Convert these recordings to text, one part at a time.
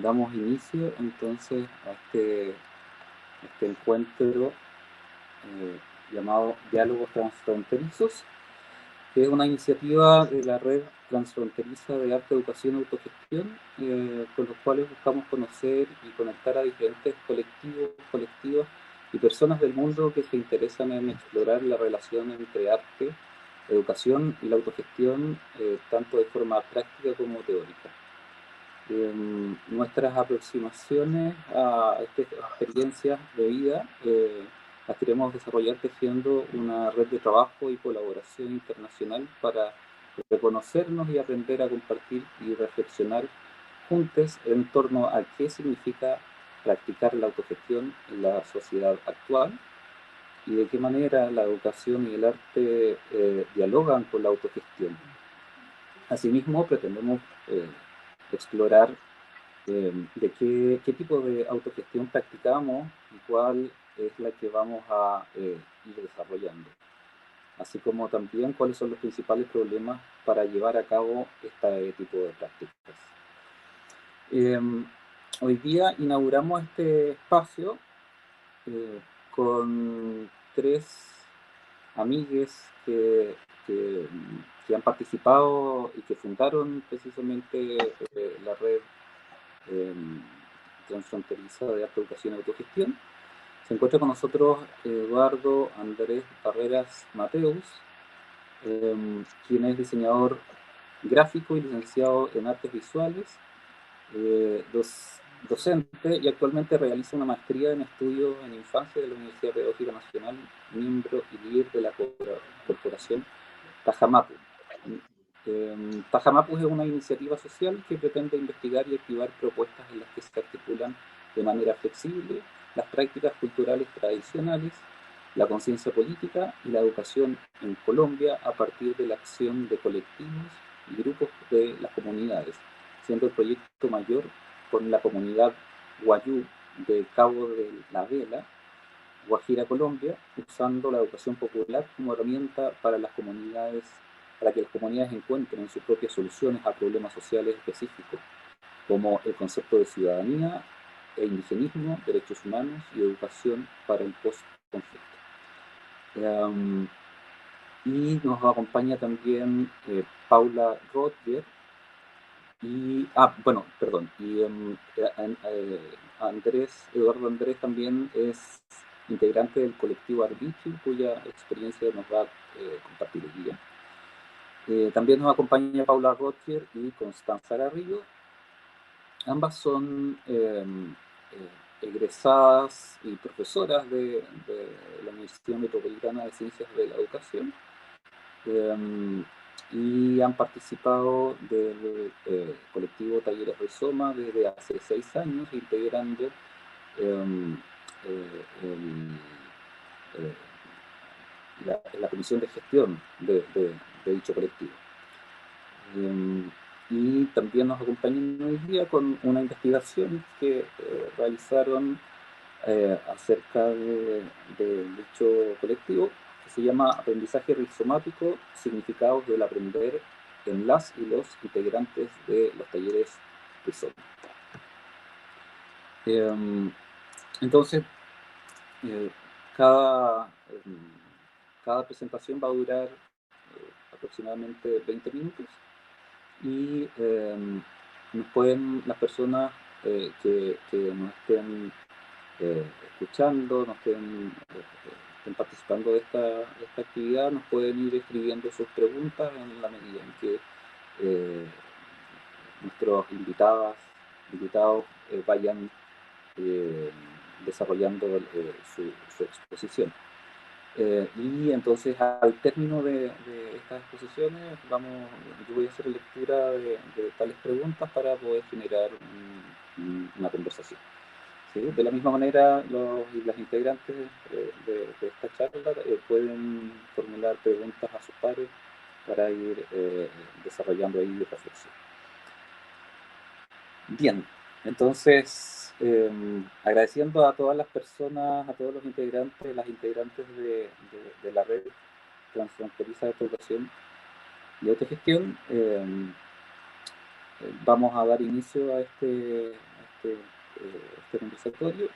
damos inicio entonces a este encuentro llamado Diálogos Transfronterizos, que es una iniciativa de la Red Transfronteriza de Arte, Educación y Autogestión, con los cuales buscamos conocer y conectar a diferentes colectivos, colectivas y personas del mundo que se interesan en explorar la relación entre arte, educación y la autogestión, tanto de forma práctica como teórica. Nuestras aproximaciones a estas experiencias de vida las queremos desarrollar tejiendo una red de trabajo y colaboración internacional para reconocernos y aprender a compartir y reflexionar juntos en torno a qué significa practicar la autogestión en la sociedad actual y de qué manera la educación y el arte dialogan con la autogestión. Asimismo, pretendemos explorar de qué tipo de autogestión practicamos y cuál es la que vamos a ir desarrollando, así como también cuáles son los principales problemas para llevar a cabo este tipo de prácticas. Eh, Hoy día inauguramos este espacio con tres amigues que han participado y que fundaron precisamente la red eh, transfronteriza de arte, educación y autogestión. Se encuentra con nosotros Eduardo Andrés Barreras Mateus, quien es diseñador gráfico y licenciado en artes visuales, docente y actualmente realiza una maestría en estudios en infancia de la Universidad Pedagógica Nacional, miembro y líder de la corporación Tajamapu. Tajamapu es una iniciativa social que pretende investigar y activar propuestas en las que se articulan de manera flexible las prácticas culturales tradicionales, la conciencia política y la educación en Colombia a partir de la acción de colectivos y grupos de las comunidades, siendo el proyecto mayor con la comunidad Guayú de Cabo de la Vela, Guajira, Colombia, usando la educación popular como herramienta para que las comunidades encuentren sus propias soluciones a problemas sociales específicos, como el concepto de ciudadanía e indigenismo, derechos humanos y educación para el post-conflicto. Y nos acompaña también Paula Rothger Eduardo Andrés también es integrante del colectivo Arbitrio, cuya experiencia nos va a compartir el día. También nos acompaña Paula Rothger y Constanza Garrido. Ambas son egresadas y profesoras de la Universidad Metropolitana de Ciencias de la Educación, y han participado del colectivo Talleres Rizoma desde hace 6 años, integrando la comisión de gestión de dicho colectivo. Y también nos acompañan hoy día con una investigación que realizaron acerca de dicho colectivo, que se llama Aprendizaje Rizomático, significados del aprender en las y los integrantes de los talleres Rizoma. Entonces, cada presentación va a durar aproximadamente 20 minutos y las personas que nos estén escuchando, estén participando de esta actividad, nos pueden ir escribiendo sus preguntas en la medida en que nuestros invitados vayan desarrollando su exposición. Y entonces al término de estas exposiciones yo voy a hacer lectura de tales preguntas para poder generar una conversación. ¿Sí? De la misma manera, las integrantes de esta charla pueden formular preguntas a sus pares para ir desarrollando ahí reflexión. Bien, entonces, agradeciendo a todas las personas, a todos los integrantes, las integrantes de la red transfronteriza de educación y autogestión, vamos a dar inicio a este conversatorio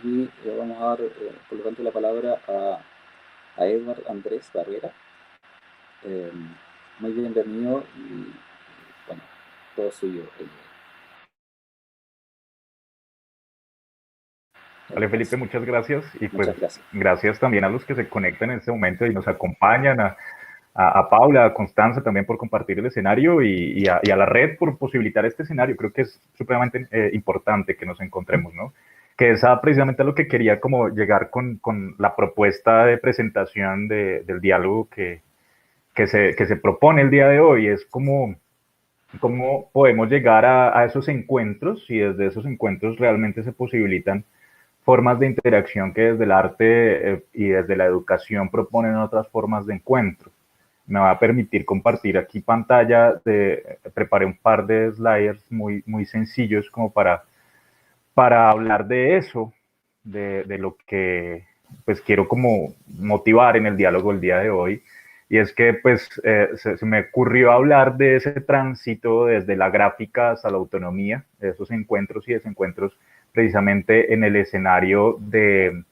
y le vamos a dar, por lo tanto, la palabra a Edward Andrés Barrera. Muy bienvenido y bueno, todo suyo. Vale, Felipe, muchas gracias. Y pues Muchas gracias. gracias también a los que se conectan en este momento y nos acompañan, a Paula, a Constanza también por compartir el escenario y a la red por posibilitar este escenario. Creo que es supremamente importante que nos encontremos, ¿no? Que es precisamente a lo que quería como llegar con la propuesta de presentación del diálogo que se propone el día de hoy. Es como cómo podemos llegar a esos encuentros y desde esos encuentros realmente se posibilitan formas de interacción que desde el arte y desde la educación proponen otras formas de encuentro. Me va a permitir compartir aquí pantalla, preparé un par de sliders muy sencillos como para hablar de eso, de lo que pues quiero como motivar en el diálogo el día de hoy. Y es que pues se me ocurrió hablar de ese tránsito desde la gráfica hasta la autonomía, de esos encuentros y desencuentros precisamente en el escenario del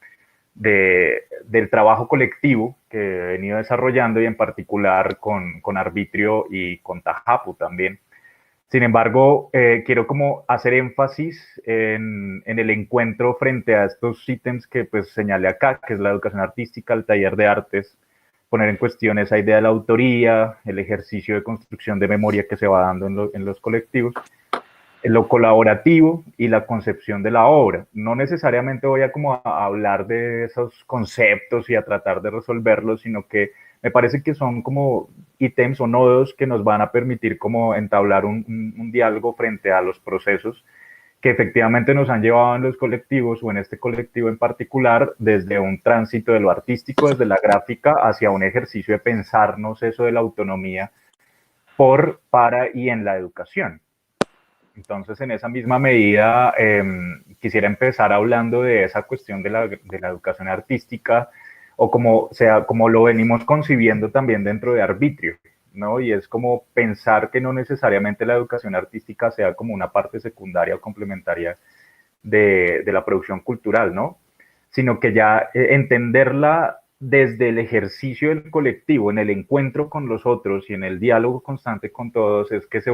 trabajo colectivo que he venido desarrollando y en particular con Arbitrio y con Tajapu también. Sin embargo, quiero como hacer énfasis en el encuentro frente a estos ítems que pues señalé acá, que es la educación artística, el taller de artes, poner en cuestión esa idea de la autoría, el ejercicio de construcción de memoria que se va dando en los colectivos, en lo colaborativo y la concepción de la obra. No necesariamente voy a como a hablar de esos conceptos y a tratar de resolverlos, sino que me parece que son como ítems o nodos que nos van a permitir como entablar un diálogo frente a los procesos que efectivamente nos han llevado en los colectivos o en este colectivo en particular desde un tránsito de lo artístico, desde la gráfica, hacia un ejercicio de pensarnos eso de la autonomía por, para y en la educación. Entonces, en esa misma medida, quisiera empezar hablando de esa cuestión de la educación artística o como, sea, como lo venimos concibiendo también dentro de Arbitrio, ¿no? Y es como pensar que no necesariamente la educación artística sea como una parte secundaria o complementaria de la producción cultural, ¿no? Sino que ya entenderla desde el ejercicio del colectivo, en el encuentro con los otros y en el diálogo constante con todos, es que se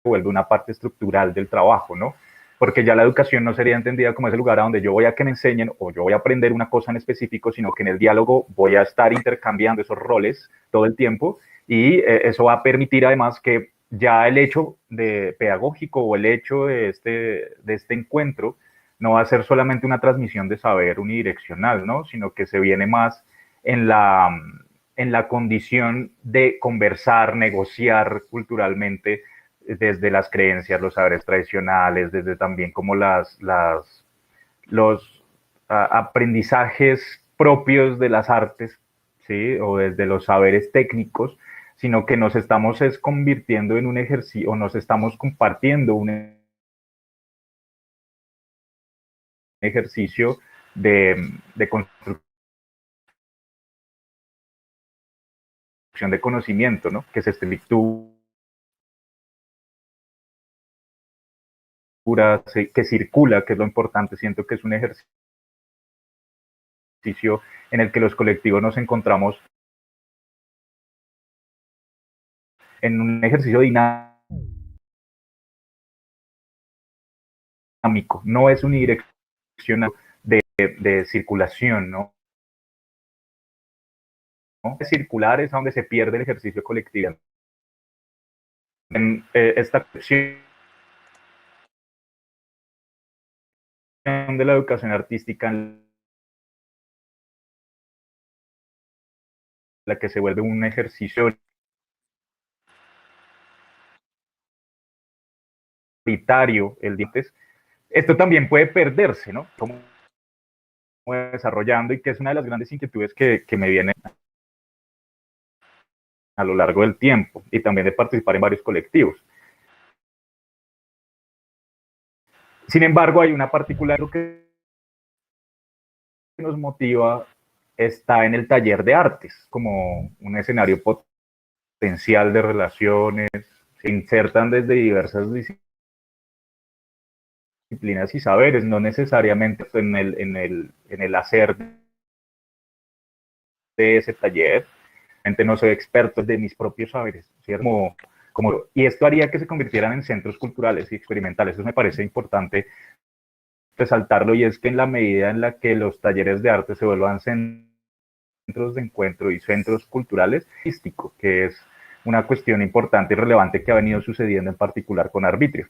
vuelve una parte estructural del trabajo, ¿no? Porque ya la educación no sería entendida como ese lugar a donde yo voy a que me enseñen o yo voy a aprender una cosa en específico, sino que en el diálogo voy a estar intercambiando esos roles todo el tiempo y eso va a permitir además que ya el hecho de pedagógico o el hecho de este encuentro no va a ser solamente una transmisión de saber unidireccional, ¿no? Sino que se viene más en en la condición de conversar, negociar culturalmente desde las creencias, los saberes tradicionales, desde también como los aprendizajes propios de las artes, ¿sí? O desde los saberes técnicos, sino que nos estamos es convirtiendo en un ejercicio, o nos estamos compartiendo un ejercicio de construcción de conocimiento, ¿no? Que se estructura, que circula, que es lo importante. Siento que es un ejercicio en el que los colectivos nos encontramos en un ejercicio dinámico, no es unidireccional de circulación, ¿no? Circular es donde se pierde el ejercicio colectivo. En esta cuestión de la educación artística en la que se vuelve un ejercicio prioritario, el dientes, esto también puede perderse, ¿no? Como desarrollando y que es una de las grandes inquietudes que me vienen a lo largo del tiempo y también de participar en varios colectivos. Sin embargo, hay una particular que nos motiva está en el taller de artes, como un escenario potencial de relaciones, se insertan desde diversas disciplinas disciplinas y saberes, no necesariamente en el hacer de ese taller. No soy experto de mis propios saberes, ¿cierto? Y esto haría que se convirtieran en centros culturales y experimentales. Eso me parece importante resaltarlo, y es que en la medida en la que los talleres de arte se vuelvan centros de encuentro y centros culturales, artístico, que es una cuestión importante y relevante que ha venido sucediendo en particular con Arbitrio.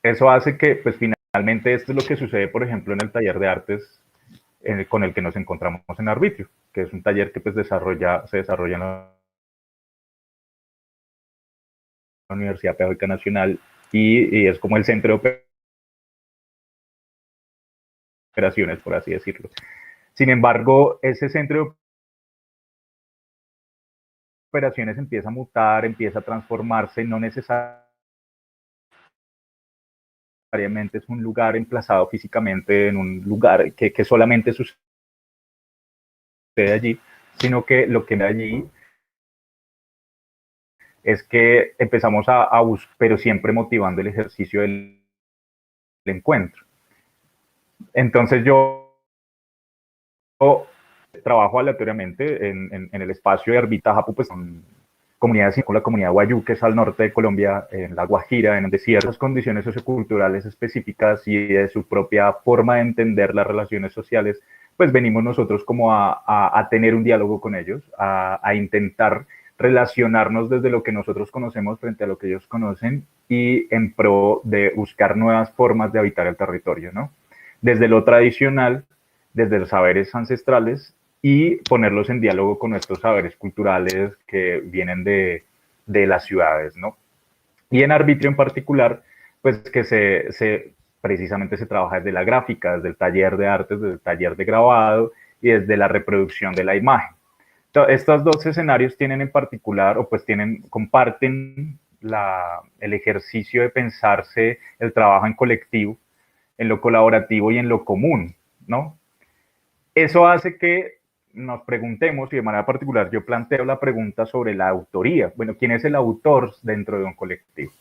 Eso hace que, pues finalmente, esto es lo que sucede, por ejemplo, en el taller de artes con el que nos encontramos en Arbitrio, que es un taller que pues se desarrolla en la Universidad Pedagógica Nacional y es como el centro de operaciones, por así decirlo. Sin embargo, ese centro de operaciones empieza a mutar, empieza a transformarse, no necesariamente es un lugar emplazado físicamente en un lugar que solamente sucede allí, sino que lo que da allí es que empezamos a buscar, pero siempre motivando el ejercicio del encuentro. Entonces yo trabajo aleatoriamente en el espacio de Arbita Japu, pues con comunidades, con la comunidad Wayuu, que es al norte de Colombia, en la Guajira, en ciertas condiciones socioculturales específicas y de su propia forma de entender las relaciones sociales, pues venimos nosotros como a tener un diálogo con ellos, a intentar relacionarnos desde lo que nosotros conocemos frente a lo que ellos conocen y en pro de buscar nuevas formas de habitar el territorio, ¿no? Desde lo tradicional, desde los saberes ancestrales y ponerlos en diálogo con nuestros saberes culturales que vienen de las ciudades, ¿no? Y en Arbitrio en particular, pues que precisamente se trabaja desde la gráfica, desde el taller de artes, desde el taller de grabado y desde la reproducción de la imagen. Entonces, estos dos escenarios tienen en particular, o pues comparten el ejercicio de pensarse el trabajo en colectivo, en lo colaborativo y en lo común, ¿no? Eso hace que nos preguntemos, y de manera particular yo planteo la pregunta sobre la autoría. Bueno, ¿quién es el autor dentro de un colectivo?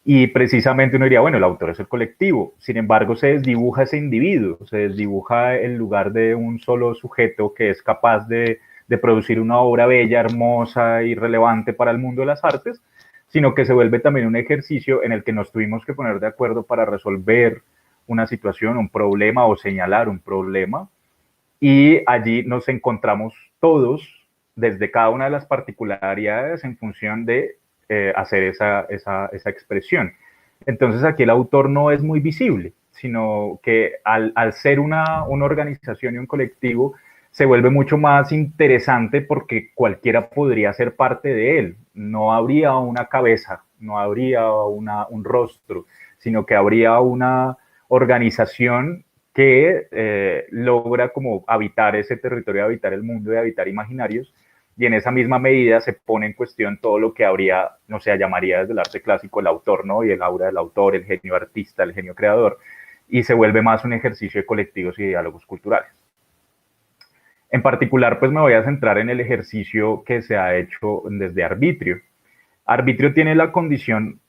Y precisamente uno diría, bueno, el autor es el colectivo. Sin embargo, se desdibuja ese individuo, se desdibuja el lugar de un solo sujeto que es capaz de producir una obra bella, hermosa y relevante para el mundo de las artes, sino que se vuelve también un ejercicio en el que nos tuvimos que poner de acuerdo para resolver una situación, un problema o señalar un problema. Y allí nos encontramos todos desde cada una de las particularidades en función de hacer esa expresión. Entonces aquí el autor no es muy visible, sino que al ser una organización y un colectivo se vuelve mucho más interesante porque cualquiera podría ser parte de él. No habría una cabeza, no habría un rostro, sino que habría una organización que logra como habitar ese territorio, habitar el mundo, de habitar imaginarios, y en esa misma medida se pone en cuestión todo lo que habría, no sé, llamaría desde el arte clásico el autor, ¿no? Y el aura del autor, el genio artista, el genio creador, y se vuelve más un ejercicio de colectivos y diálogos culturales. En particular, pues me voy a centrar en el ejercicio que se ha hecho desde Arbitrio. Arbitrio tiene la condición,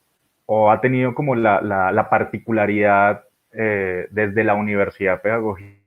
o ha tenido como la particularidad desde la Universidad Pedagógica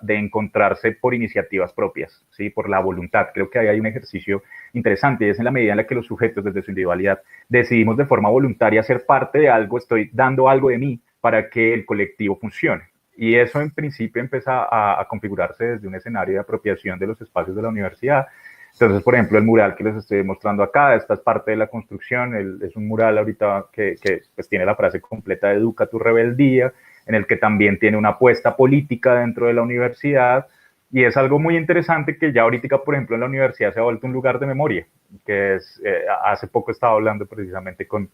de encontrarse por iniciativas propias, ¿sí? Por la voluntad. Creo que ahí hay un ejercicio interesante, y es en la medida en la que los sujetos desde su individualidad decidimos de forma voluntaria ser parte de algo, estoy dando algo de mí para que el colectivo funcione. Y eso en principio empieza a configurarse desde un escenario de apropiación de los espacios de la universidad. Entonces, por ejemplo, el mural que les estoy mostrando acá, esta es parte de la construcción, es un mural ahorita que pues tiene la frase completa de Educa tu rebeldía, en el que también tiene una apuesta política dentro de la universidad, y es algo muy interesante que ya ahorita, por ejemplo, en la universidad se ha vuelto un lugar de memoria, que es, hace poco estaba hablando precisamente con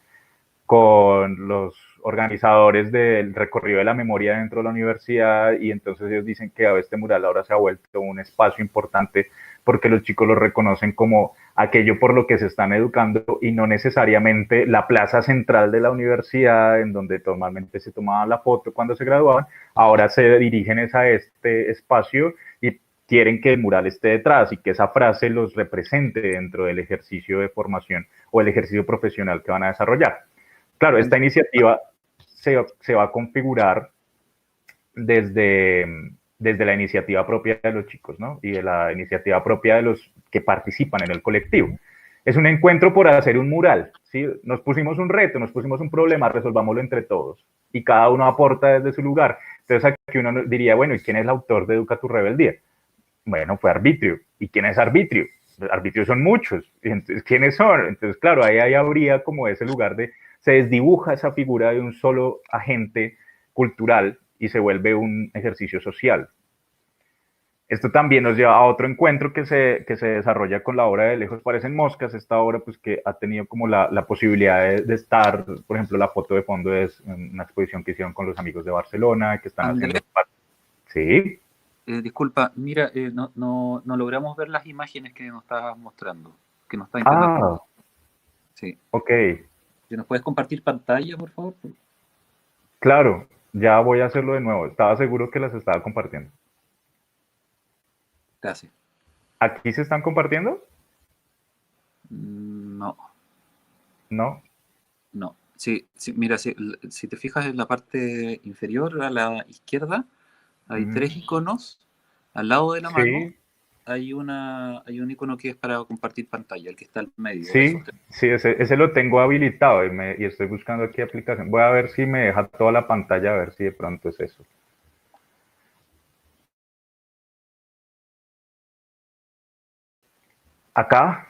los organizadores del recorrido de la memoria dentro de la universidad, y entonces ellos dicen que este mural ahora se ha vuelto un espacio importante porque los chicos lo reconocen como aquello por lo que se están educando y no necesariamente la plaza central de la universidad en donde normalmente se tomaba la foto cuando se graduaban. Ahora se dirigen a este espacio y quieren que el mural esté detrás y que esa frase los represente dentro del ejercicio de formación o el ejercicio profesional que van a desarrollar. Claro, esta iniciativa se va a configurar desde la iniciativa propia de los chicos, ¿no? Y de la iniciativa propia de los que participan en el colectivo. Es un encuentro por hacer un mural, ¿sí? Nos pusimos un reto, nos pusimos un problema, resolvámoslo entre todos. Y cada uno aporta desde su lugar. Entonces aquí uno diría, bueno, ¿y quién es el autor de Educa tu Rebeldía? Bueno, fue Arbitrio. ¿Y quién es Arbitrio? Arbitrios son muchos. Entonces, ¿quiénes son? Entonces, claro, ahí habría como ese lugar de, se desdibuja esa figura de un solo agente cultural y se vuelve un ejercicio social. Esto también nos lleva a otro encuentro que se desarrolla con la obra de Lejos Parecen Moscas, esta obra pues que ha tenido como la posibilidad de estar, por ejemplo, la foto de fondo es una exposición que hicieron con los amigos de Barcelona, que están Andrés, haciendo... Sí. disculpa, mira, no logramos ver las imágenes que nos estabas mostrando, que nos está intentando. Ah, Sí. ok. ¿Si nos puedes compartir pantalla, por favor? Claro, ya voy a hacerlo de nuevo. Estaba seguro que las estaba compartiendo. Gracias. ¿Aquí se están compartiendo? No, No. no. Sí, sí, mira, si te fijas en la parte inferior a la izquierda, hay tres iconos. Al lado de la mano Sí, hay un icono que es para compartir pantalla, el que está al medio de esos sí, tres. sí, ese lo tengo habilitado y estoy buscando aquí aplicación. Voy a ver si me deja toda la pantalla, a ver si de pronto es eso. Acá,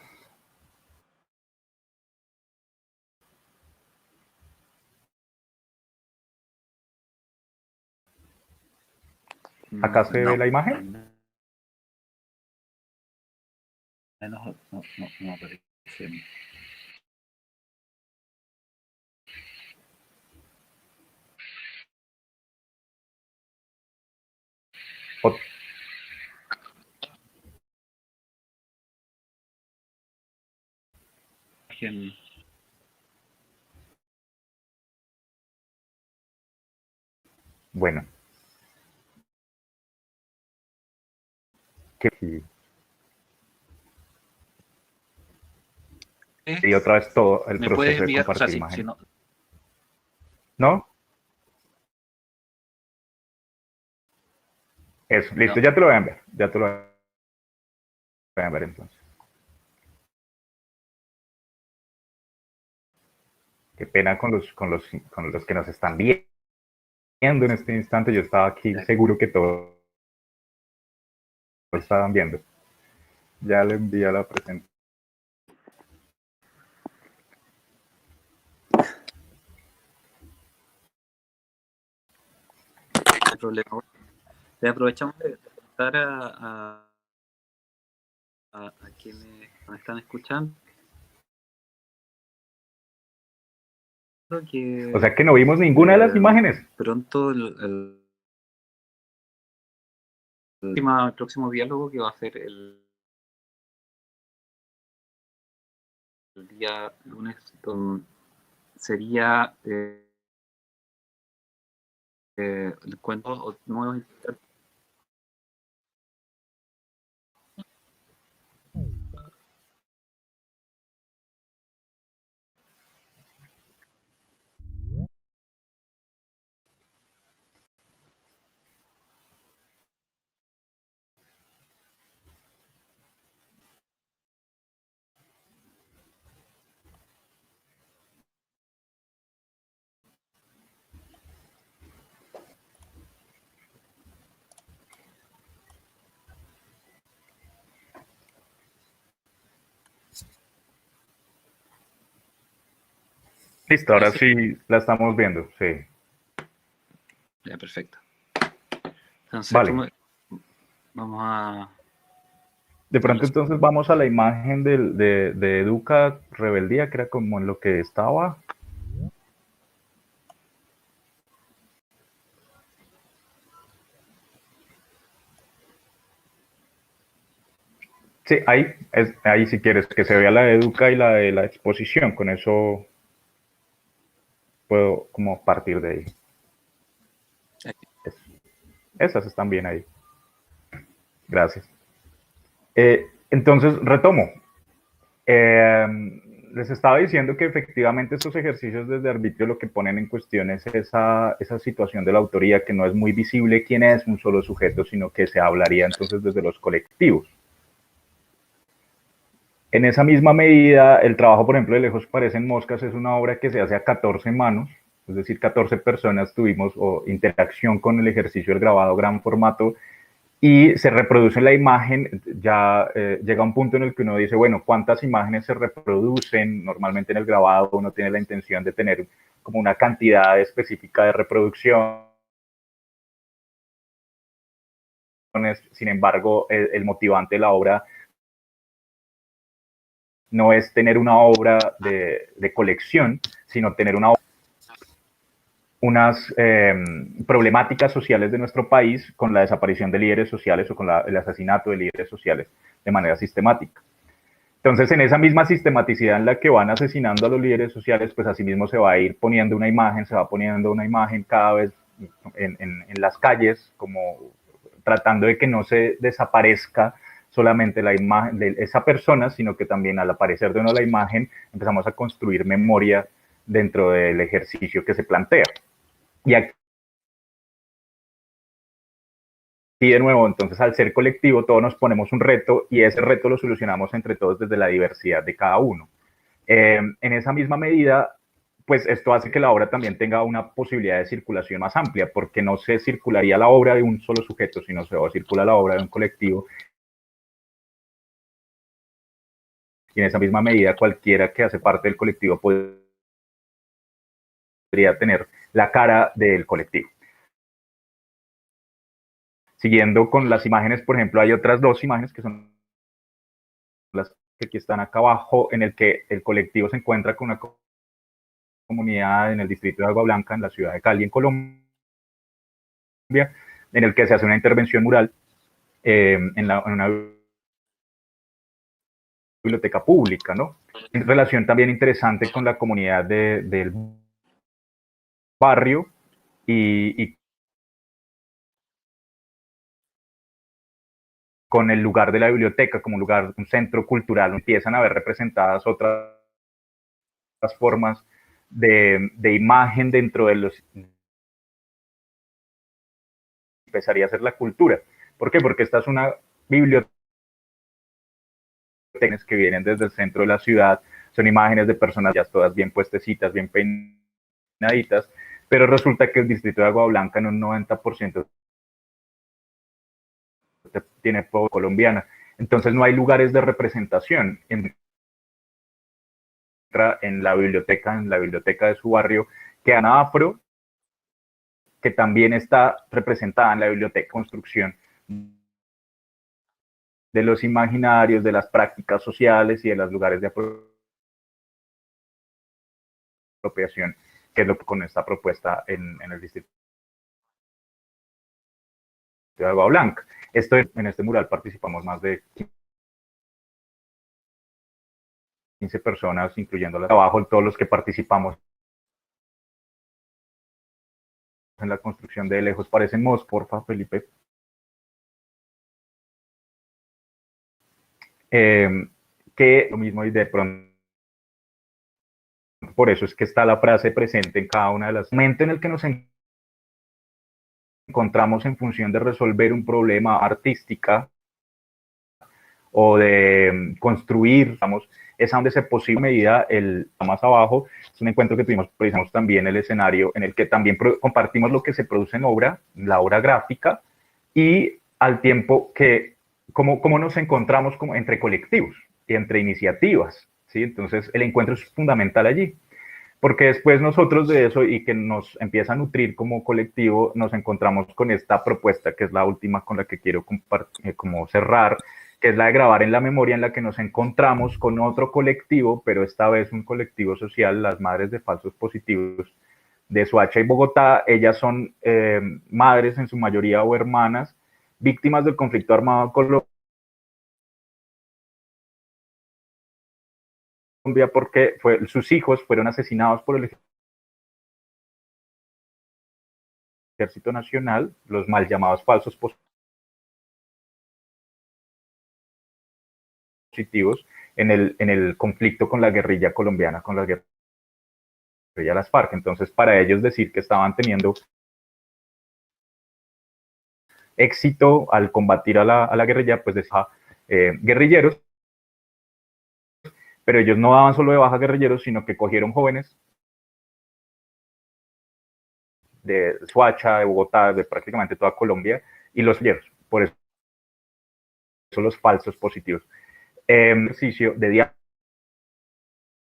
acá se ve No, la imagen. al menos no aparece. O- Imagen. bueno, que y otra vez todo el ¿Me puedes proceso de enviar? O sea, compartir si imagen. no, ¿No? Eso, listo, no. ya te lo voy a enviar. Ya te lo voy a enviar entonces. Qué pena con los que nos están viendo en este instante. Yo estaba aquí seguro que todos lo estaban viendo. Ya le envié la presentación. Hay problema. Aprovechamos de preguntar a quienes nos están escuchando O que sea que no vimos ninguna de las imágenes. pronto el próximo diálogo que va a ser el día lunes sería el cuento o nuevos. Listo, ahora sí la estamos viendo, sí. Ya, perfecto. Entonces, Vale. vamos a... De pronto entonces vamos a la imagen de Educa Rebeldía, que era como en lo que estaba. Sí, ahí si quieres que se vea la de Educa y la de la exposición, con eso puedo como partir de ahí. Esas están bien ahí. Gracias. Entonces, retomo. Les estaba diciendo que efectivamente estos ejercicios desde arbitrio lo que ponen en cuestión es esa situación de la autoría, que no es muy visible quién es un solo sujeto, sino que se hablaría entonces desde los colectivos. En esa misma medida, el trabajo, por ejemplo, de Lejos parecen moscas es una obra que se hace a 14 manos, es decir, 14 personas tuvimos interacción con el ejercicio del grabado gran formato y se reproduce la imagen. Ya llega un punto en el que uno dice, bueno, ¿cuántas imágenes se reproducen? Normalmente en el grabado uno tiene la intención de tener como una cantidad específica de reproducciones. Sin embargo, el motivante de la obra no es tener una obra de colección, sino tener unas problemáticas sociales de nuestro país con la desaparición de líderes sociales o con el asesinato de líderes sociales de manera sistemática. Entonces, en esa misma sistematicidad en la que van asesinando a los líderes sociales, pues asimismo se va a ir poniendo una imagen, se va poniendo una imagen cada vez en las calles, como tratando de que no se desaparezca solamente la imagen de esa persona, sino que también al aparecer de uno la imagen empezamos a construir memoria dentro del ejercicio que se plantea. Y aquí de nuevo, entonces al ser colectivo todos nos ponemos un reto y ese reto lo solucionamos entre todos desde la diversidad de cada uno. En esa misma medida, pues esto hace que la obra también tenga una posibilidad de circulación más amplia, porque no se circularía la obra de un solo sujeto, sino se circula la obra de un colectivo. Y en esa misma medida, cualquiera que hace parte del colectivo podría tener la cara del colectivo. Siguiendo con las imágenes, por ejemplo, hay otras dos imágenes que son las que aquí están acá abajo, en el que el colectivo se encuentra con una comunidad en el distrito de Agua Blanca, en la ciudad de Cali, en Colombia, en el que se hace una intervención mural en una biblioteca pública, ¿no? En relación también interesante con la comunidad del barrio y con el lugar de la biblioteca como un lugar, un centro cultural, empiezan a ver representadas otras formas de imagen dentro de los empezaría a ser la cultura. ¿Por qué? Porque esta es una biblioteca que vienen desde el centro de la ciudad, son imágenes de personas ya todas bien puestecitas, bien peinaditas, pero resulta que el distrito de Agua Blanca en un 90% tiene poco colombiana. Entonces no hay lugares de representación. Entra en la biblioteca de su barrio, que Ana Afro, que también está representada en la biblioteca construcción de los imaginarios, de las prácticas sociales y de los lugares de apropiación, que es lo que con esta propuesta en el distrito de Agua Blanca. En este mural participamos más de 15 personas, incluyendo las de abajo, todos los que participamos en la construcción de Lejos parecen mos, porfa, Felipe. Que lo mismo y de pronto por eso es que está la frase presente en cada una de las momentos en el que nos encontramos en función de resolver un problema artística o de construir, digamos, es donde se posible medida el más abajo, es un encuentro que tuvimos, precisamos también el escenario en el que también compartimos lo que se produce en obra, la obra gráfica, y al tiempo que cómo nos encontramos como entre colectivos y entre iniciativas, ¿sí? Entonces el encuentro es fundamental allí, porque después nosotros de eso y que nos empieza a nutrir como colectivo, nos encontramos con esta propuesta que es la última con la que quiero como cerrar, que es la de grabar en la memoria, en la que nos encontramos con otro colectivo, pero esta vez un colectivo social, las Madres de Falsos Positivos de Soacha y Bogotá. Ellas son madres en su mayoría o hermanas, víctimas del conflicto armado colombiano, porque sus hijos fueron asesinados por el Ejército Nacional, los mal llamados falsos positivos en el conflicto con la guerrilla colombiana, con la guerrilla de las FARC. Entonces, para ellos decir que estaban teniendo éxito al combatir a la guerrilla, pues decía guerrilleros, pero ellos no daban solo de baja guerrilleros, sino que cogieron jóvenes de Soacha, de Bogotá, de prácticamente toda Colombia, y los guerrilleros. Por eso los falsos positivos. Ejercicio de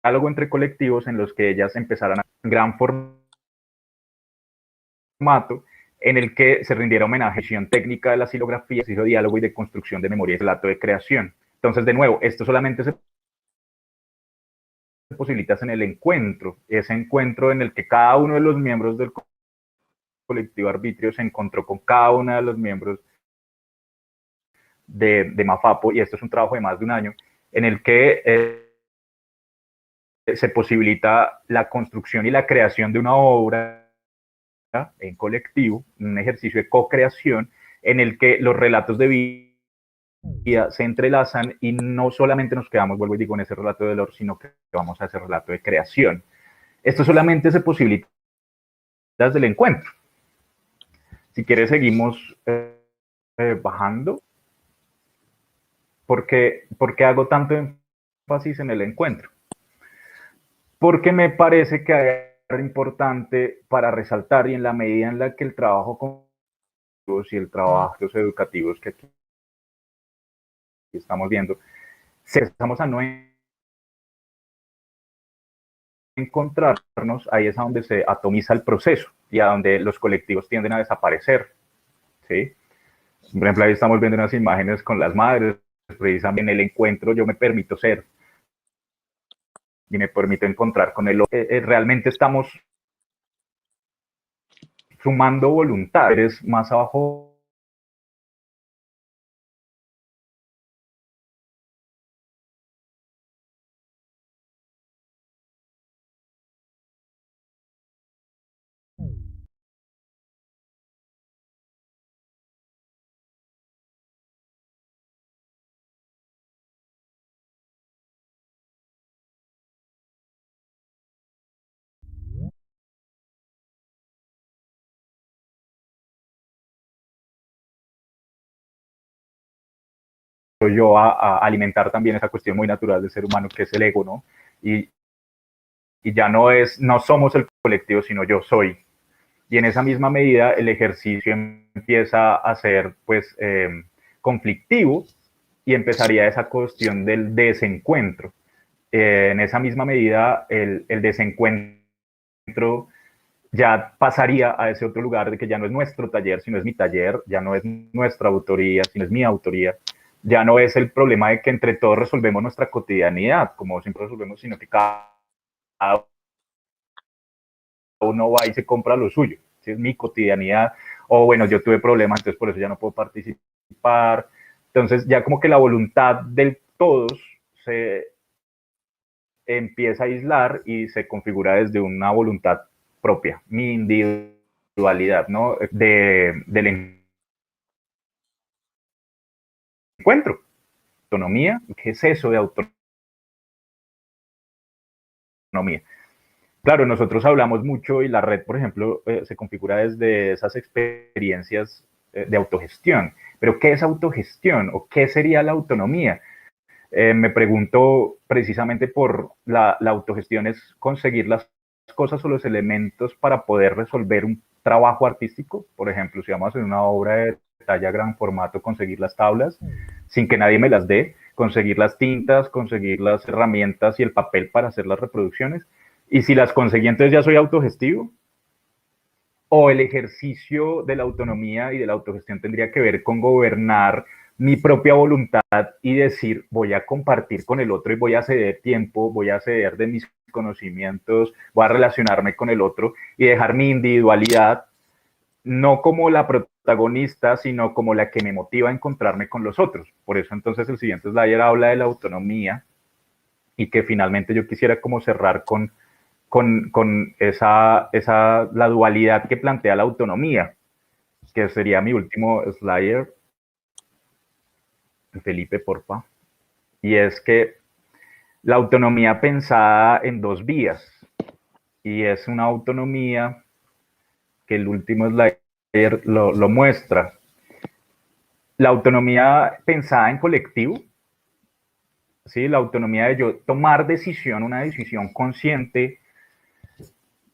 diálogo entre colectivos en los que ellas empezaran a gran formato en el que se rindiera homenaje a la gestión técnica de la silografía, de diálogo y de construcción de memoria y relato de creación. Entonces, de nuevo, esto solamente se posibilita en el encuentro, ese encuentro en el que cada uno de los miembros del colectivo arbitrio se encontró con cada uno de los miembros de Mafapo, y esto es un trabajo de más de un año, en el que se posibilita la construcción y la creación de una obra en colectivo, un ejercicio de co-creación en el que los relatos de vida se entrelazan y no solamente nos quedamos, vuelvo y digo, en ese relato de dolor, sino que vamos a ese relato de creación. Esto solamente se posibilita desde el encuentro. Si quieres, seguimos bajando. ¿Por qué hago tanto énfasis en el encuentro? Porque me parece que hay algo importante para resaltar, y en la medida en la que el trabajo con y el trabajo educativos que aquí estamos viendo, empezamos a no encontrarnos, ahí es a donde se atomiza el proceso y a donde los colectivos tienden a desaparecer, ¿sí? Por ejemplo, ahí estamos viendo unas imágenes con las madres, precisamente en el encuentro yo me permito ser y me permito encontrar con él. Realmente estamos sumando voluntad. Eres más abajo. Yo a alimentar también esa cuestión muy natural del ser humano que es el ego, ¿no? Y ya no somos el colectivo, sino yo soy. Y en esa misma medida el ejercicio empieza a ser pues conflictivo y empezaría esa cuestión del desencuentro. En esa misma medida el desencuentro ya pasaría a ese otro lugar de que ya no es nuestro taller, sino es mi taller, ya no es nuestra autoría, sino es mi autoría, ya no es el problema de que entre todos resolvemos nuestra cotidianidad, como siempre resolvemos, sino que cada uno va y se compra lo suyo, ¿sí? Es mi cotidianidad, o bueno, yo tuve problemas, entonces por eso ya no puedo participar, entonces ya como que la voluntad del todos se empieza a aislar y se configura desde una voluntad propia, mi individualidad, ¿no? Del encuentro. Autonomía, ¿qué es eso de autonomía? Claro, nosotros hablamos mucho y la red, por ejemplo, se configura desde esas experiencias de autogestión. Pero ¿qué es autogestión o qué sería la autonomía? Me pregunto precisamente por la autogestión es conseguir las cosas o los elementos para poder resolver un trabajo artístico. Por ejemplo, si vamos a hacer una obra de talla gran formato, conseguir las tablas sin que nadie me las dé, conseguir las tintas, conseguir las herramientas y el papel para hacer las reproducciones. Y si las conseguí, entonces ya soy autogestivo. O el ejercicio de la autonomía y de la autogestión tendría que ver con gobernar mi propia voluntad y decir, voy a compartir con el otro y voy a ceder tiempo, voy a ceder de mis conocimientos, voy a relacionarme con el otro y dejar mi individualidad no como la protagonista, sino como la que me motiva a encontrarme con los otros. Por eso entonces el siguiente slide habla de la autonomía y que finalmente yo quisiera como cerrar con la dualidad que plantea la autonomía, que sería mi último slide. Felipe, porfa. y es que la autonomía pensada en dos vías, y es una autonomía que el último slide lo muestra. La autonomía pensada en colectivo, ¿sí? La autonomía de yo tomar decisión, una decisión consciente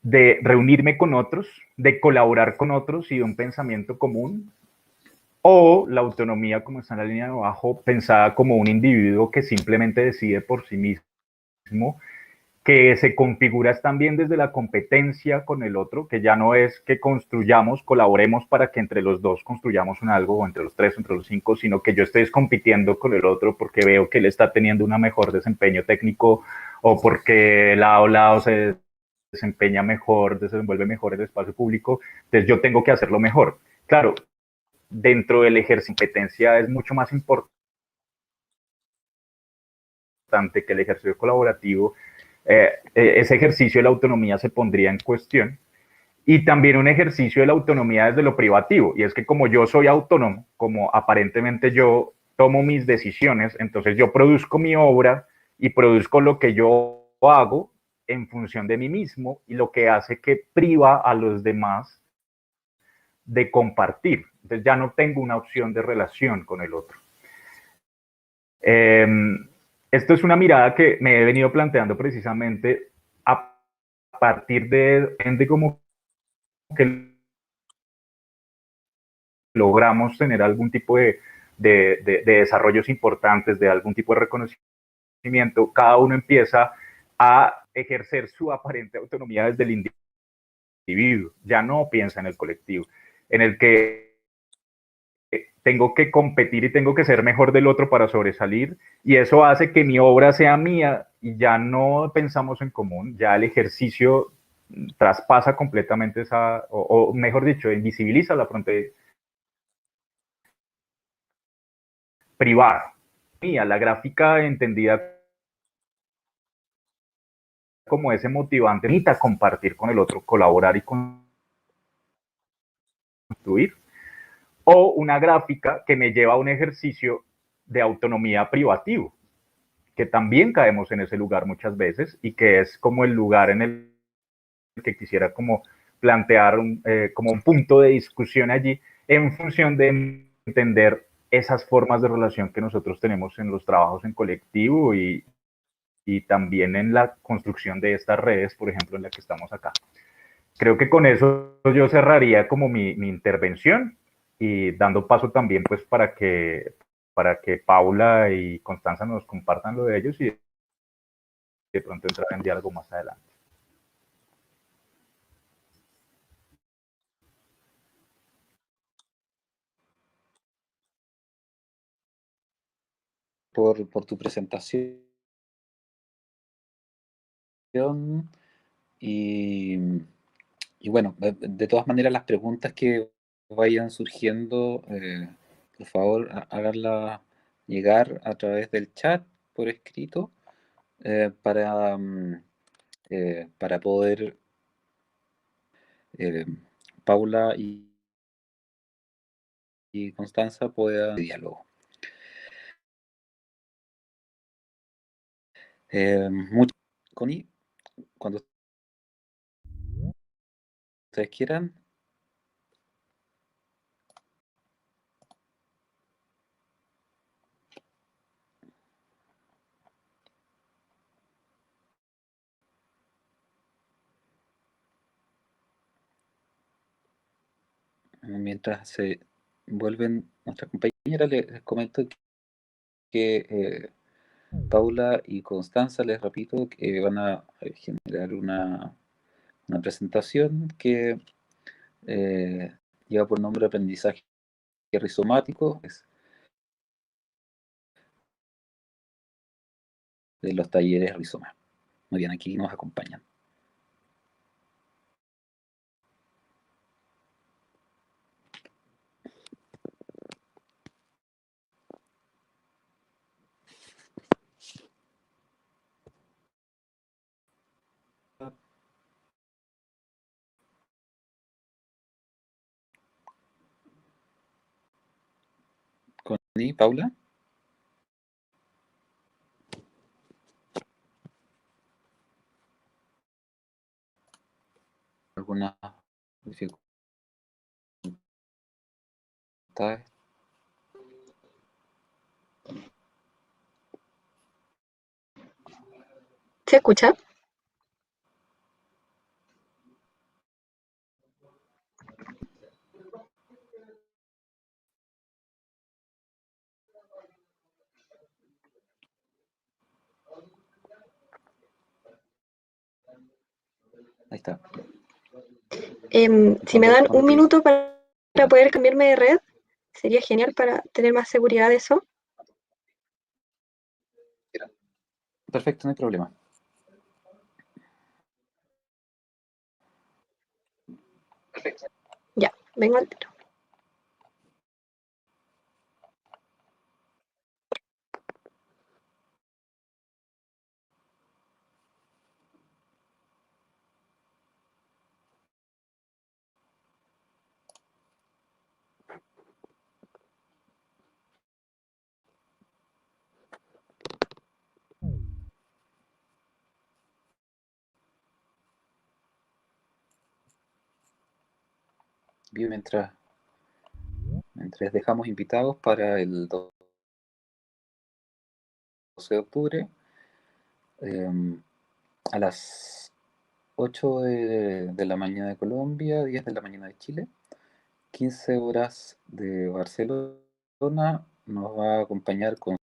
de reunirme con otros, de colaborar con otros y de un pensamiento común, o la autonomía, como está en la línea de abajo, pensada como un individuo que simplemente decide por sí mismo, que se configura también desde la competencia con el otro, que ya no es que construyamos, colaboremos para que entre los dos construyamos un algo, o entre los tres, o entre los cinco, sino que yo esté compitiendo con el otro porque veo que él está teniendo un mejor desempeño técnico, o porque lado a lado se desempeña mejor, desenvuelve mejor el espacio público, entonces yo tengo que hacerlo mejor. Claro, dentro del ejercicio de competencia es mucho más importante que el ejercicio colaborativo. Ese ejercicio de la autonomía se pondría en cuestión. Y también un ejercicio de la autonomía desde lo privativo, y es que como yo soy autónomo, como aparentemente yo tomo mis decisiones, entonces yo produzco mi obra y produzco lo que yo hago en función de mí mismo, y lo que hace que priva a los demás de compartir. Entonces ya no tengo una opción de relación con el otro. Esto es una mirada que me he venido planteando precisamente a partir de como que logramos tener algún tipo de desarrollos importantes, de algún tipo de reconocimiento, cada uno empieza a ejercer su aparente autonomía desde el individuo, ya no piensa en el colectivo, en el que tengo que competir y tengo que ser mejor del otro para sobresalir, y eso hace que mi obra sea mía y ya no pensamos en común, ya el ejercicio traspasa completamente esa, o mejor dicho, invisibiliza la frontera privada mía, la gráfica entendida como ese motivante, necesita compartir con el otro, colaborar y construir, o una gráfica que me lleva a un ejercicio de autonomía privativo, que también caemos en ese lugar muchas veces y que es como el lugar en el que quisiera como plantear como un punto de discusión allí en función de entender esas formas de relación que nosotros tenemos en los trabajos en colectivo y también en la construcción de estas redes, por ejemplo, en la que estamos acá. Creo que con eso yo cerraría como mi intervención y dando paso también pues para que Paula y Constanza nos compartan lo de ellos y de pronto entrar en diálogo más adelante. Por tu presentación y, y bueno, de todas maneras las preguntas que vayan surgiendo, por favor háganlas llegar a través del chat por escrito para poder eh, Paula y Constanza puedan diálogo. Mucho, Connie, cuando ustedes quieran. Mientras se vuelven nuestras compañeras, les comento que Paula y Constanza, les repito, que van a generar una presentación que eh, lleva por nombre Aprendizaje Rizomático, es de los talleres Rizoma. Muy bien, aquí nos acompañan. Connie, Paula. algunas dificultades. ¿Se escucha? Ahí está. Si me dan un minuto para poder cambiarme de red, sería genial para tener más seguridad de eso. Perfecto, no hay problema. Ya, vengo al tiro. Bien, mientras dejamos invitados para el 12 de octubre, a las 8 de la mañana de Colombia, 10 de la mañana de Chile, 15 horas de Barcelona, nos va a acompañar con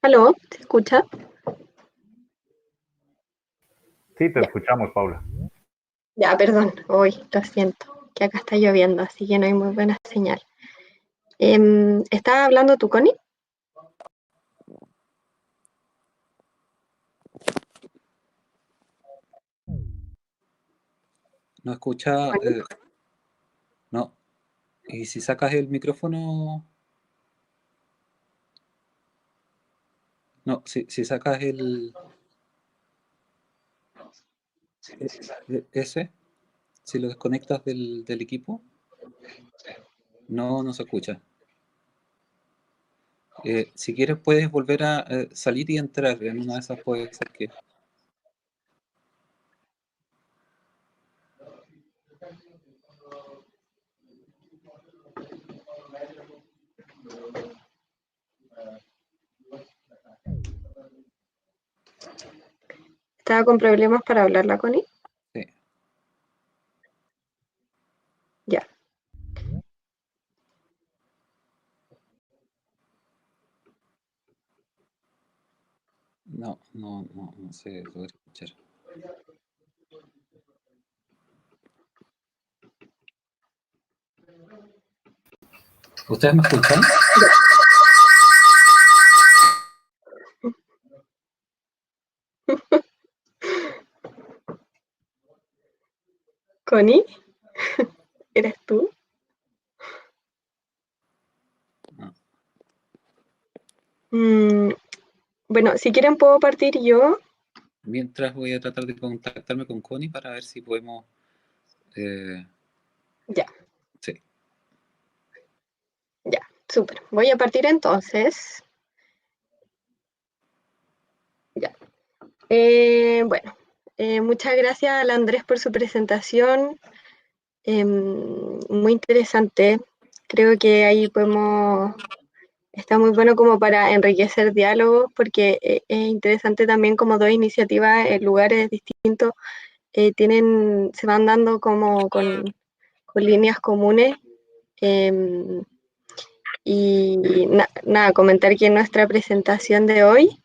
¿Aló? ¿Se escucha? Sí, te Ya, escuchamos, Paula. ya, perdón, hoy lo siento, que acá está lloviendo, así que no hay muy buena señal. ¿Estás hablando tú, Connie? no escucha, Connie. no, y si sacas el micrófono, no, si sacas ese, si lo desconectas del equipo, no se escucha. Si quieres puedes volver a salir y entrar, en una de esas puede ser que... ¿Estaba con problemas para hablar la Connie? Sí. Ya. No se logra escuchar. ¿Ustedes me escuchan? Connie, ¿eres tú? No. Bueno, si quieren puedo partir yo. Mientras voy a tratar de contactarme con Connie para ver si podemos... Ya. Sí. Ya, súper. Voy a partir entonces. Ya. Bueno, muchas gracias al Andrés por su presentación. Muy interesante. Creo que ahí podemos... Está muy bueno como para enriquecer diálogos, porque es interesante también como dos iniciativas en lugares distintos se van dando como con líneas comunes. Y nada, comentar que nuestra presentación de hoy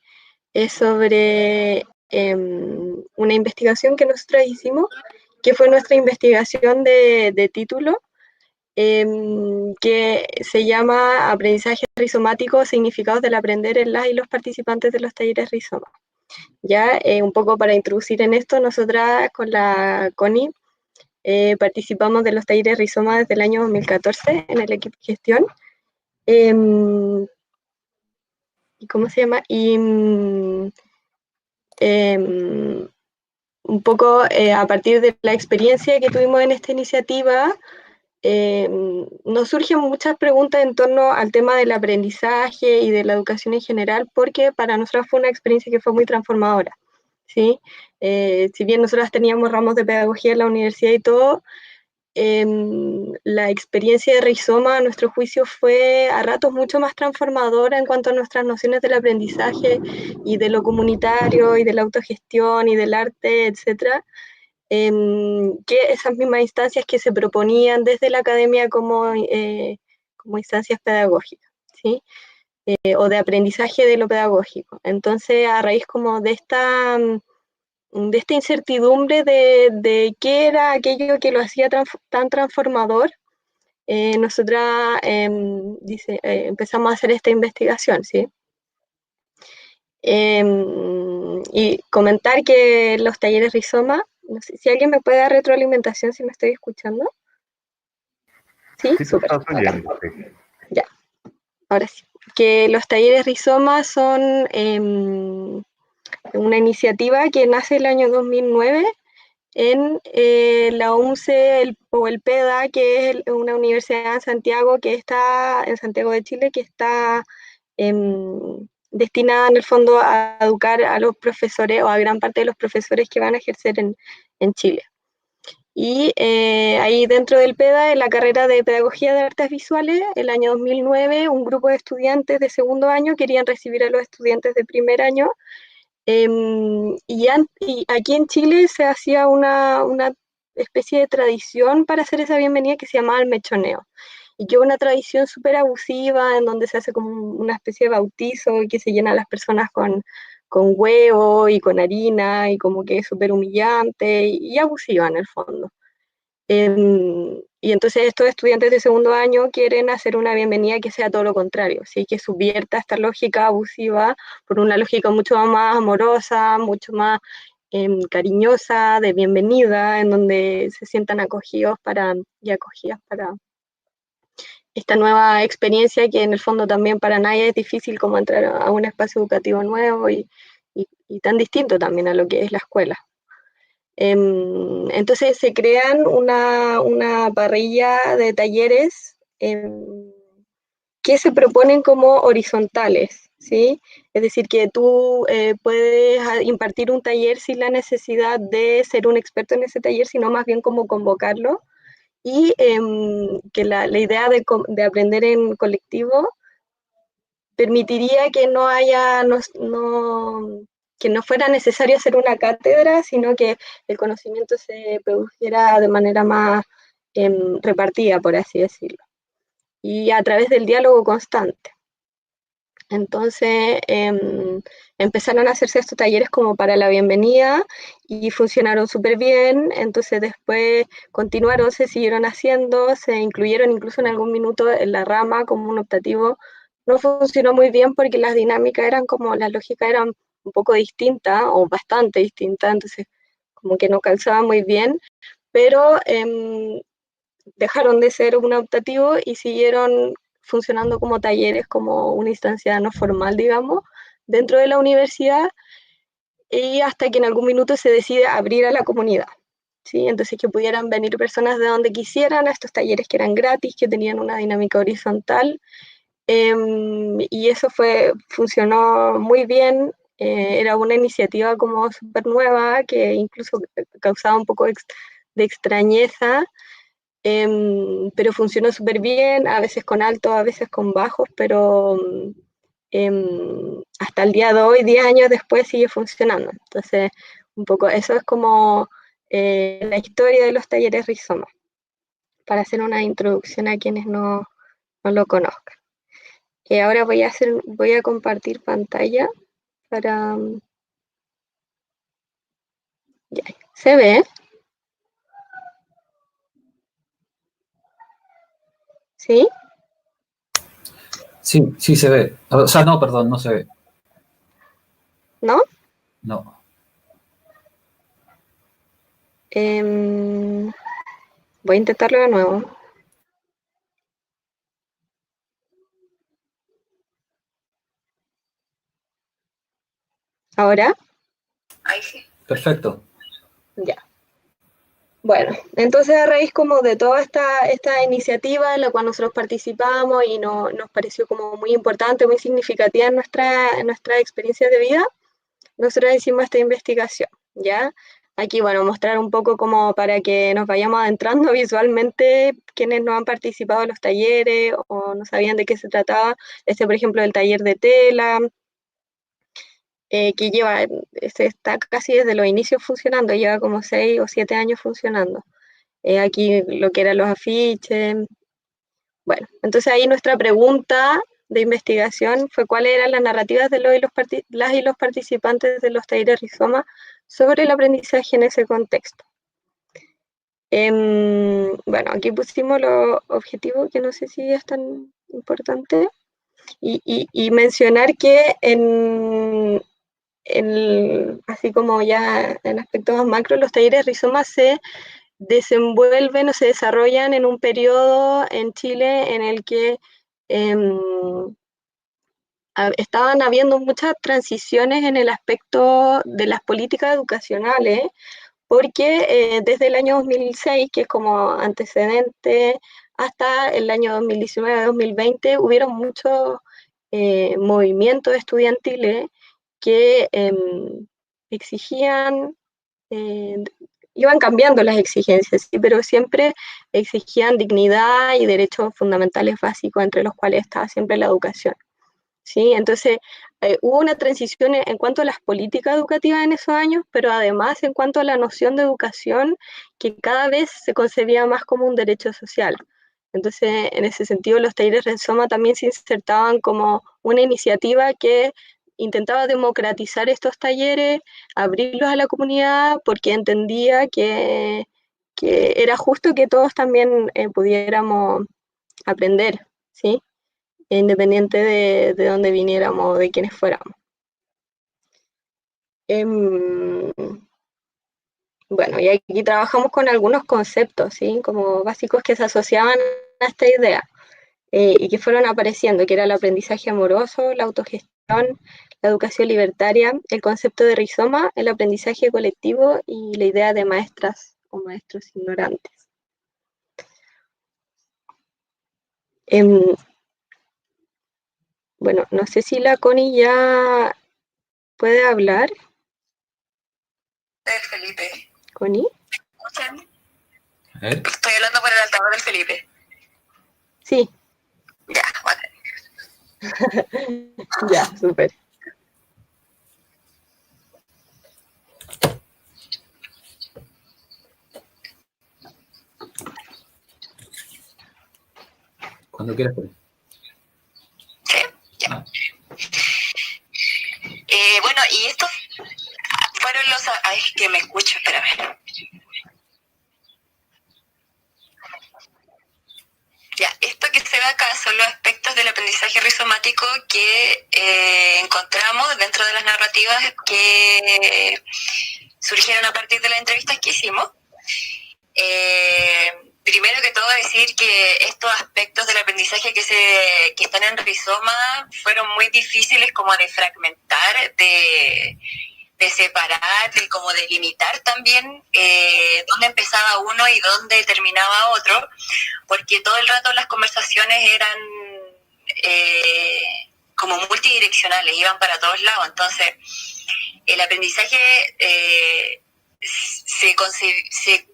es sobre una investigación que nosotros hicimos, que fue nuestra investigación de título, que se llama Aprendizaje rizomático, significados del aprender en las y los participantes de los talleres rizoma. Ya, un poco para introducir en esto, nosotras con la Connie participamos de los talleres rizoma desde el año 2014 en el equipo de gestión. ¿Y cómo se llama? Un poco a partir de la experiencia que tuvimos en esta iniciativa, nos surgen muchas preguntas en torno al tema del aprendizaje y de la educación en general, porque para nosotros fue una experiencia que fue muy transformadora, ¿sí? Si bien nosotros teníamos ramos de pedagogía en la universidad y todo, la experiencia de Rizoma, a nuestro juicio, fue a ratos mucho más transformadora en cuanto a nuestras nociones del aprendizaje y de lo comunitario y de la autogestión y del arte, etcétera, que esas mismas instancias que se proponían desde la academia como instancias pedagógicas, ¿sí? O de aprendizaje de lo pedagógico. Entonces, a raíz como de esta incertidumbre de qué era aquello que lo hacía tan transformador, nosotras empezamos a hacer esta investigación, ¿sí? Y comentar que los talleres Rizoma, no sé si alguien me puede dar retroalimentación si me estoy escuchando. Sí, Sí, te súper. estás oyendo. Sí. Ya, ahora sí. Que los talleres Rizoma son una iniciativa que nace el año 2009 en la UNCE o el PEDA, que es una universidad en Santiago, que está en Santiago de Chile, que está destinada en el fondo a educar a los profesores o a gran parte de los profesores que van a ejercer en Chile. Y ahí dentro del PEDA, en la carrera de Pedagogía de Artes Visuales, el año 2009, un grupo de estudiantes de segundo año querían recibir a los estudiantes de primer año. Y aquí en Chile se hacía una especie de tradición para hacer esa bienvenida que se llamaba el mechoneo. Y que es una tradición súper abusiva en donde se hace como una especie de bautizo y que se llena a las personas con huevo y con harina y como que es súper humillante y abusiva en el fondo. Y entonces estos estudiantes de segundo año quieren hacer una bienvenida que sea todo lo contrario, ¿sí? Que subvierta esta lógica abusiva por una lógica mucho más amorosa, mucho más cariñosa, de bienvenida, en donde se sientan acogidos y acogidas para esta nueva experiencia que en el fondo también para nadie es difícil como entrar a un espacio educativo nuevo y tan distinto también a lo que es la escuela. Entonces se crean una parrilla de talleres que se proponen como horizontales, ¿sí? Es decir, que tú puedes impartir un taller sin la necesidad de ser un experto en ese taller, sino más bien como convocarlo y que la idea de aprender en colectivo permitiría que no haya, que no fuera necesario hacer una cátedra, sino que el conocimiento se produjera de manera más repartida, por así decirlo, y a través del diálogo constante. Entonces empezaron a hacerse estos talleres como para la bienvenida y funcionaron súper bien. Entonces después continuaron, se siguieron haciendo, se incluyeron incluso en algún minuto en la rama como un optativo. No funcionó muy bien porque las dinámicas eran como, las lógicas eran un poco distintas o bastante distintas, entonces como que no calzaba muy bien, pero dejaron de ser un optativo y siguieron funcionando como talleres, como una instancia no formal, digamos, dentro de la universidad, y hasta que en algún minuto se decide abrir a la comunidad. ¿Sí? Entonces que pudieran venir personas de donde quisieran a estos talleres que eran gratis, que tenían una dinámica horizontal, y eso funcionó muy bien. Era una iniciativa como súper nueva que incluso causaba un poco de extrañeza, pero funcionó súper bien, a veces con altos, a veces con bajos, pero hasta el día de hoy, 10 años después, sigue funcionando. Entonces, un poco eso es como la historia de los talleres Rizoma, para hacer una introducción a quienes no lo conozcan. Ahora voy a compartir pantalla para... Ya, ¿se ve? ¿Sí? Sí, sí se ve. O sea, no, perdón, no se ve. ¿No? No. Voy a intentarlo de nuevo. ¿Ahora? Ahí sí. Perfecto. Ya. Bueno, entonces a raíz como de toda esta iniciativa en la cual nosotros participamos y nos pareció como muy importante, muy significativa en nuestra experiencia de vida, nosotros hicimos esta investigación, ¿ya? Aquí, bueno, mostrar un poco como para que nos vayamos adentrando visualmente quienes no han participado en los talleres o no sabían de qué se trataba. Por ejemplo, el taller de tela, que está casi desde los inicios funcionando, lleva como 6 o 7 años funcionando. Aquí lo que eran los afiches. Bueno, entonces ahí nuestra pregunta de investigación fue cuáles eran las narrativas de las y los participantes de los talleres Rizoma sobre el aprendizaje en ese contexto. Bueno, aquí pusimos los objetivos, que no sé si es tan importante, y mencionar que así como ya en aspectos más macro, los talleres Rizoma se desenvuelven o se desarrollan en un periodo en Chile en el que estaban habiendo muchas transiciones en el aspecto de las políticas educacionales, porque desde el año 2006, que es como antecedente, hasta el año 2019-2020, hubieron muchos movimientos estudiantiles que exigían, eh, iban cambiando las exigencias, ¿sí? Pero siempre exigían dignidad y derechos fundamentales básicos, entre los cuales estaba siempre la educación. ¿Sí? Entonces, hubo una transición en cuanto a las políticas educativas en esos años, pero además en cuanto a la noción de educación, que cada vez se concebía más como un derecho social. Entonces, en ese sentido, los talleres Rizoma también se insertaban como una iniciativa que intentaba democratizar estos talleres, abrirlos a la comunidad, porque entendía que era justo que todos también pudiéramos aprender, ¿sí? Independiente de dónde viniéramos, de quiénes fuéramos. Bueno, y aquí trabajamos con algunos conceptos, ¿sí? Como básicos que se asociaban a esta idea y que fueron apareciendo, que era el aprendizaje amoroso, la autogestión, la educación libertaria, el concepto de rizoma, el aprendizaje colectivo y la idea de maestras o maestros ignorantes. Bueno, no sé si la Connie ya puede hablar. Felipe. ¿Connie? ¿Escuchan? A ver. Estoy hablando por el altavoz del Felipe. Sí, Ya, bueno. ya, súper. Cuando quieras, pues. ¿Sí? Ya. Ah. Bueno, y estos fueron los... Ay, que me escucho, espérame. Ya, esto que se ve acá son los aspectos del aprendizaje rizomático que encontramos dentro de las narrativas que surgieron a partir de las entrevistas que hicimos. Primero que todo decir que estos aspectos del aprendizaje que están en rizoma fueron muy difíciles como de fragmentar, de separar, de como de limitar también dónde empezaba uno y dónde terminaba otro, porque todo el rato las conversaciones eran como multidireccionales, iban para todos lados. Entonces, el aprendizaje se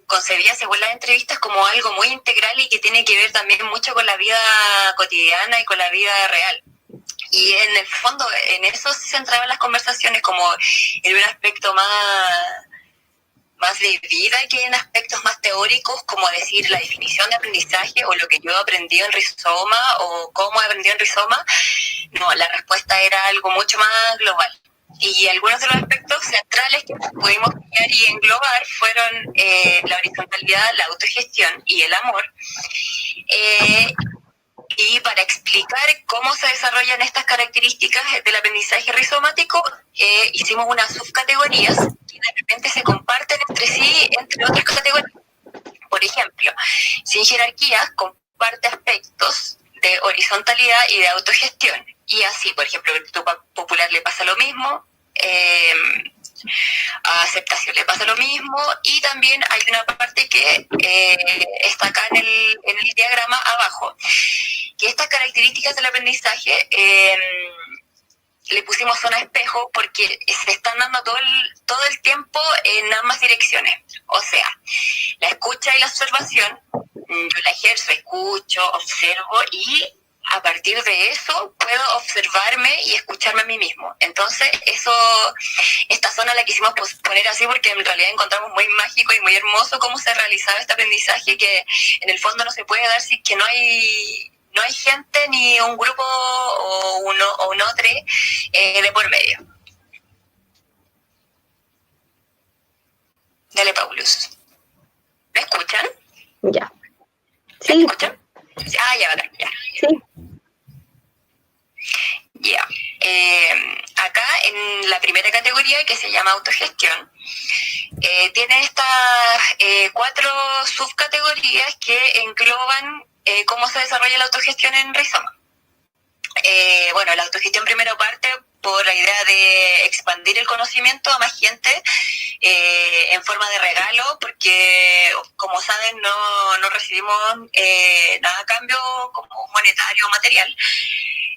concebía según las entrevistas como algo muy integral y que tiene que ver también mucho con la vida cotidiana y con la vida real. Y en el fondo, en eso se centraban las conversaciones, como en un aspecto más de vida que en aspectos más teóricos, como decir la definición de aprendizaje o lo que yo aprendí en rizoma o cómo aprendí en rizoma. No, la respuesta era algo mucho más global. Y algunos de los aspectos centrales que pudimos pillar y englobar fueron la horizontalidad, la autogestión y el amor. Y para explicar cómo se desarrollan estas características del aprendizaje rizomático, hicimos unas subcategorías que de repente se comparten entre sí, entre otras categorías. Por ejemplo, sin jerarquías comparte aspectos de horizontalidad y de autogestión. Y así, por ejemplo, a virtud popular le pasa lo mismo, a aceptación le pasa lo mismo, y también hay una parte que está acá en el diagrama abajo, que estas características del aprendizaje le pusimos zona espejo porque se están dando todo el tiempo en ambas direcciones. O sea, la escucha y la observación, yo la ejerzo, escucho, observo y a partir de eso puedo observarme y escucharme a mí mismo. Entonces, esta zona la quisimos poner así porque en realidad encontramos muy mágico y muy hermoso cómo se realizaba este aprendizaje, que en el fondo no se puede dar si que no hay gente ni un grupo o un otro de por medio. Dale, Paulus. ¿Me escuchan? Ya. ¿Me Sí, escuchan? Ah, ya, bacán, ya. sí. Ya. Acá en la primera categoría, que se llama autogestión, tiene estas 4 subcategorías que engloban cómo se desarrolla la autogestión en rizoma. Bueno, la autogestión primero parte por la idea de expandir el conocimiento a más gente en forma de regalo, porque como saben no recibimos nada a cambio como monetario o material.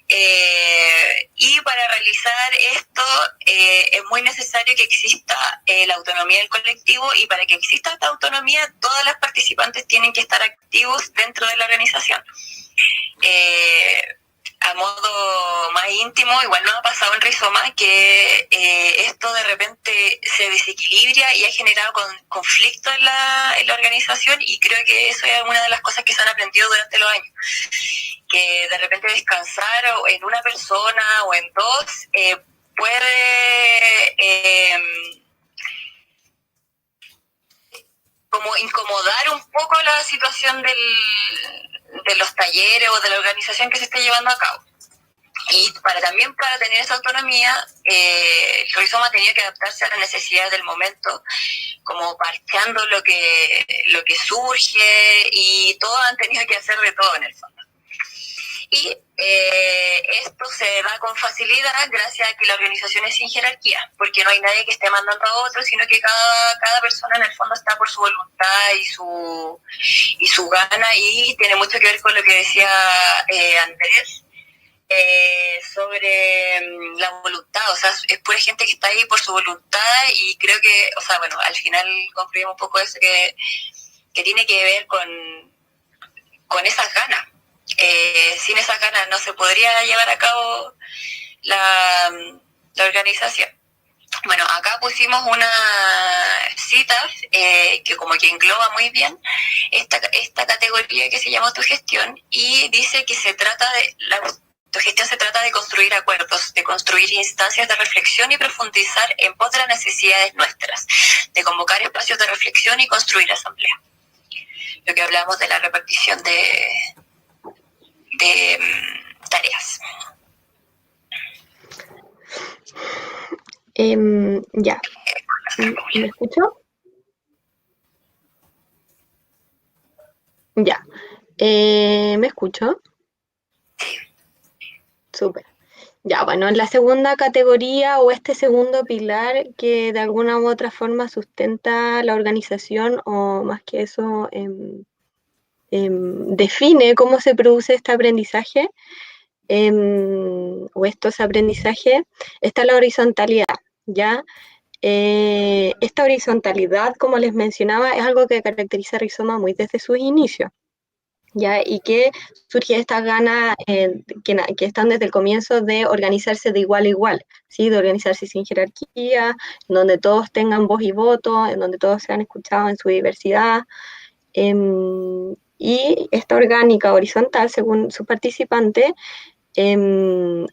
Y para realizar esto es muy necesario que exista la autonomía del colectivo, y para que exista esta autonomía todas las participantes tienen que estar activos dentro de la organización. A modo más íntimo, igual nos ha pasado en Rizoma que esto de repente se desequilibra y ha generado conflicto en la organización, y creo que eso es una de las cosas que se han aprendido durante los años, que de repente descansar en una persona o en dos puede como incomodar un poco la situación de los talleres o de la organización que se esté llevando a cabo. Y también para tener esa autonomía, el Rizoma tenía que adaptarse a las necesidades del momento, como parcheando lo que surge, y todos han tenido que hacer de todo en el fondo. Y esto se da con facilidad gracias a que la organización es sin jerarquía, porque no hay nadie que esté mandando a otro, sino que cada persona en el fondo está por su voluntad y su gana, y tiene mucho que ver con lo que decía Andrés sobre la voluntad. O sea, es pura gente que está ahí por su voluntad, y creo que, o sea, bueno, al final concluimos un poco eso, que que tiene que ver con esas ganas. Sin esas ganas no se podría llevar a cabo la organización. Bueno, acá pusimos una cita que como que engloba muy bien esta categoría que se llama autogestión, y dice que la autogestión se trata de construir acuerdos, de construir instancias de reflexión y profundizar en pos de las necesidades nuestras, de convocar espacios de reflexión y construir asamblea. Lo que hablamos de la repartición de tareas. Ya. ¿Me escucho? Ya. ¿Me escucho? Súper. Ya, bueno, en la segunda categoría o este segundo pilar que de alguna u otra forma sustenta la organización, o más que eso, define cómo se produce este aprendizaje o estos aprendizajes, está la horizontalidad, ¿ya? Esta horizontalidad, como les mencionaba, es algo que caracteriza a Rizoma muy desde sus inicios, ¿ya? Y que surge estas ganas que están desde el comienzo de organizarse de igual a igual, ¿sí? De organizarse sin jerarquía, en donde todos tengan voz y voto, en donde todos sean escuchados en su diversidad. Y esta orgánica horizontal, según sus participantes,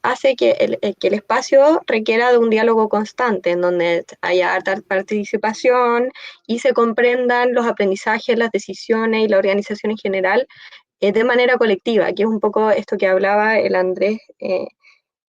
hace que el espacio requiera de un diálogo constante, en donde haya alta participación y se comprendan los aprendizajes, las decisiones y la organización en general de manera colectiva, que es un poco esto que hablaba el Andrés